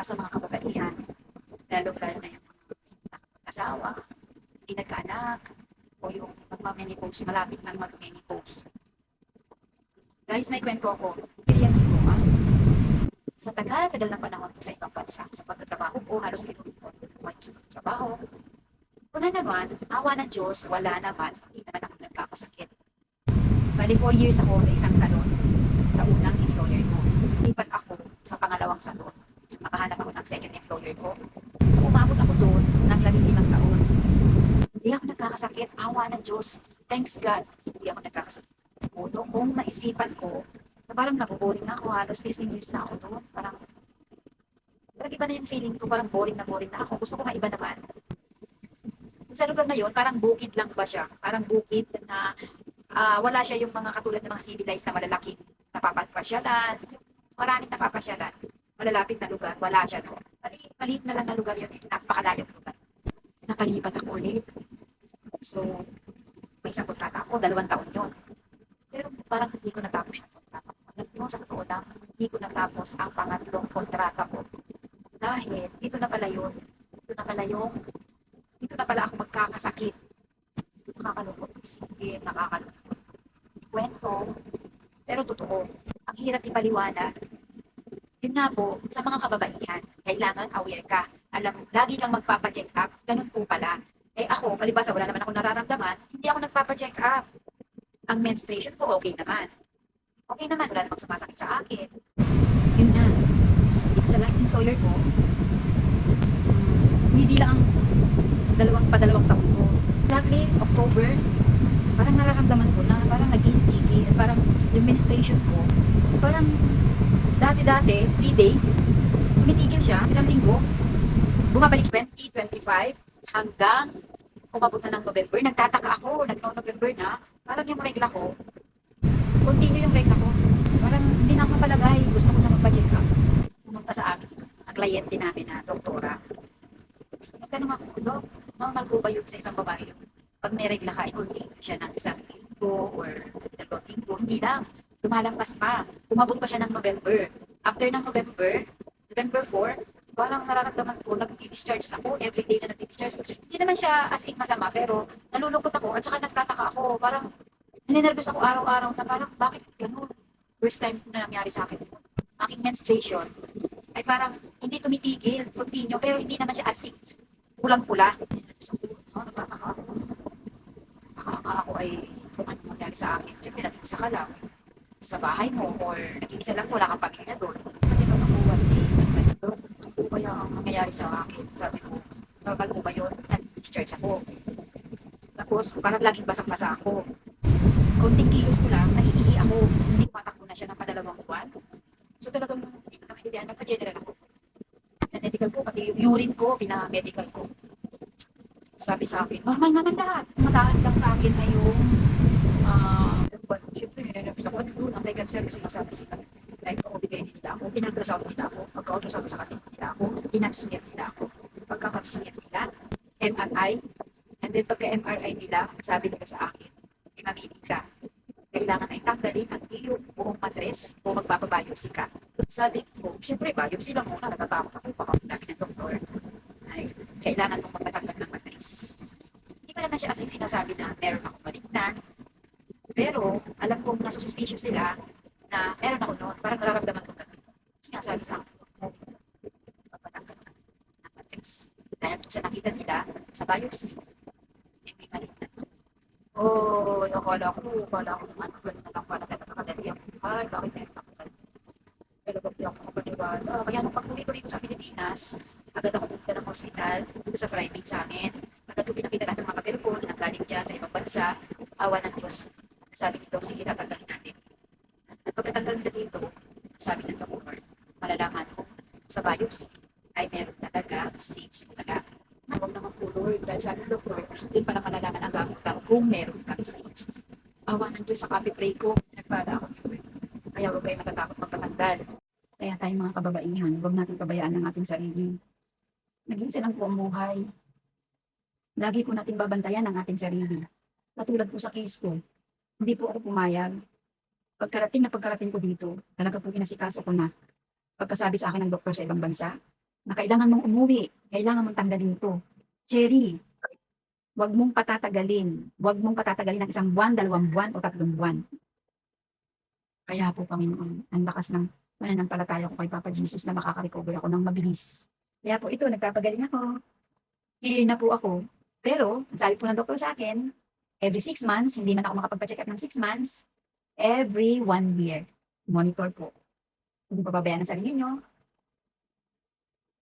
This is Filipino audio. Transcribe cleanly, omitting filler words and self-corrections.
para sa mga kababaihan, lalo-lalo na yung mga asawa, hindi nagkaanak, o yung magma-menopause, malapit ng mag-menopause. Guys, may kwento ako. Experience ko, sa tagal-tagal na panahon ko sa ibang bansa, sa pagtatrabaho ko, halos kinulit ko sa pagtatrabaho. Una naman, awa ng Diyos, wala naman, hindi naman ako nagkakasakit. Bali, 4 years ako sa isang salon, sa unang employer ko. Lipat ako sa pangalawang salon. So, nakahanap ako ng second employer ko. So, umabot ako doon ng 15 taon. Hindi ako nagkakasakit, awa ng Diyos. Thanks God, hindi ako nagkakasakit. Puno kung naisipan ko, na parang naboboring na ako, halos 15 years na ako doon. Parang iba na yung feeling ko, parang boring na ako. Gusto ko nga iba naman. Sa lugar na yun, parang bukid lang ba siya? Parang bukid na wala siya yung mga katulad ng mga civilized na malalaking napapagpasyalan. Maraming napapasyalan. Malalapit na lugar, wala siya no. Maliit na lang na lugar yun, napakalayong lugar. Napalipat ako ulit. So, may isang kontrata ako, 2 taon yun. Pero parang hindi ko natapos yung kontrata ko. Alam nyo, sa totoo lang, hindi ko natapos ang pangatlong kontrata ko. Dahil, dito na pala yun. Dito na pala ako magkakasakit. Nakakalungkot isipin, nakakalungkot kwento, pero totoo. Ang hirap ipaliwanag. Yun nga po, sa mga kababaihan, kailangan aware ka. Alam, lagi kang magpapacheck up, ganun po pala. Eh ako, palibasa wala naman ako nararamdaman, hindi ako nagpapacheck up. Ang menstruation ko okay naman. Okay naman, wala namang sumasakit sa akin. Yun nga, dito sa last employer ko, hindi lang ang dalawang taon ko. Exactly, October, parang nararamdaman ko na parang naging sticky at parang yung menstruation ko, parang dati-dati, 3 days, tumitigil siya, isang linggo, bumabalik 2025 hanggang umabot na ng November. Nagtataka ako, nag-November na, parang yung regla ko, continue yung regla ko. Parang hindi na ako mapalagay, gusto ko na magpa-check up. Pumunta sa amin, ang kliyente namin na doktora. So, nagtanong ako, Dok, normal po ba yung sa isang babae yung pag may regla ka, i-continue siya ng isang linggo or 2 linggo? Hindi lang. Lumalampas pa. Umabot pa siya ng November. After ng November 4, parang nararamdaman ko, nag-discharge ako, everyday na nag-discharge. Hindi naman siya as in masama, pero nalulungkot ako at saka nagtataka ako. Parang ninervous ako araw-araw na parang bakit ganun? First time na nangyari sa akin. Aking menstruation ay parang hindi tumitigil, continue, pero hindi naman siya as in pulang-pula. Nagtataka ako. Baka ako ay kung ano mangyari sa akin. Siyempre, nag-isa ka lang sa bahay mo or nag-iisa lang, wala kang pamilya doon. Kasi kung ako one day, nag-medyo, ano po kaya ang nangyayari sa akin? Sabi ko, normal po ba yun? Nag-discharge ako. Tapos, parang laging basang-basa ako. Konting kilos ko lang, naiihi ako. Hindi matakbo na siya ng padalawang buwan. So talagang hindi ko na maintindihan. Nagpa-general ako. Na-medical ko, pati yung urine ko, pina-medical ko. Sabi sa akin, normal naman lahat. Mataas lang sa akin ay yung siyempre, nilalabas ako doon. Ang like service sinasabi sila. Like, bigay nila ako. Pinag-ultrasound nila ako. Pagka-ultrasound sa kanila nila ako. Pinag-smear nila ako. Pagka-smear nila, MRI. And then pagka-MRI nila, sabi nila sa akin, mamili ka. Kailangan ay tanggalin ang iyong buong matres o magpapabiopsy ka. Sabi ko, siyempre, biopsy lang muna. Natatakot ako. Baka sabi ng doktor, ay, kailangan mong magpatanggal ng matres. Hindi pa naman siya as in sinasabi na meron akong malignan. Pero, alam kong nasususpicious sila na meron ako noon. Parang nararamdaman ko ganun. Kasi nga sabi sa akin, magpatanggal ng matres. Dahil sa nakita nila, sa biopsy, may malignan. Oh, akala ko ano, ganun na lang pala tayo nakakadali ang buhay. Bakit meron ako ganun? Pero bakit ako makapaniwala? Kaya nung pag-uwi ko dito sa Pilipinas, agad ako pumunta ng hospital, dito sa private sa amin. Agad ko pinakita lahat ng mga papel ko na nanggaling dyan sa ibang bansa. Awa ng Diyos. Sabi nito, sige, tatanggalin natin. At pagkatanggal nila dito, sabi ng doktor, malalaman ko sa biopsy ay meron talaga stage 2 talaga. Huwag naman po Lord, dahil sabi ng doktor, doon pala malalaman ang gamutan kung meron kang stage. Awa ng Diyos sa copy-pray ko, nagpala ako ni Lord. Kaya huwag kayo matatakot magpatanggal. Kaya tayo mga kababaihan, huwag natin pabayaan ang ating sarili. Naging silang po ang buhay. Lagi po natin babantayan ang ating sarili. Katulad po sa case ko, hindi po ako pumayag. Pagkarating ko dito, talaga po inasikaso ko na. Pagkasabi sa akin ng doktor sa ibang bansa, na kailangan mong umuwi, kailangan mong tanggalin 'to. Cherry, 'wag mong patatagalin ng 1 buwan, 2 buwan o 3 buwan. Kaya po Panginoon, ang lakas ng pananampalataya ko kay Papa Jesus na makaka-recover ako ng mabilis. Kaya po ito nagpapagaling ako, clear na po ako. Pero ang sabi po ng doktor sa'kin, every 6 months, hindi man ako makapagpa-check-up ng 6 months, every 1 year, monitor po. Huwag niyong pababayaan ang sarili niyo,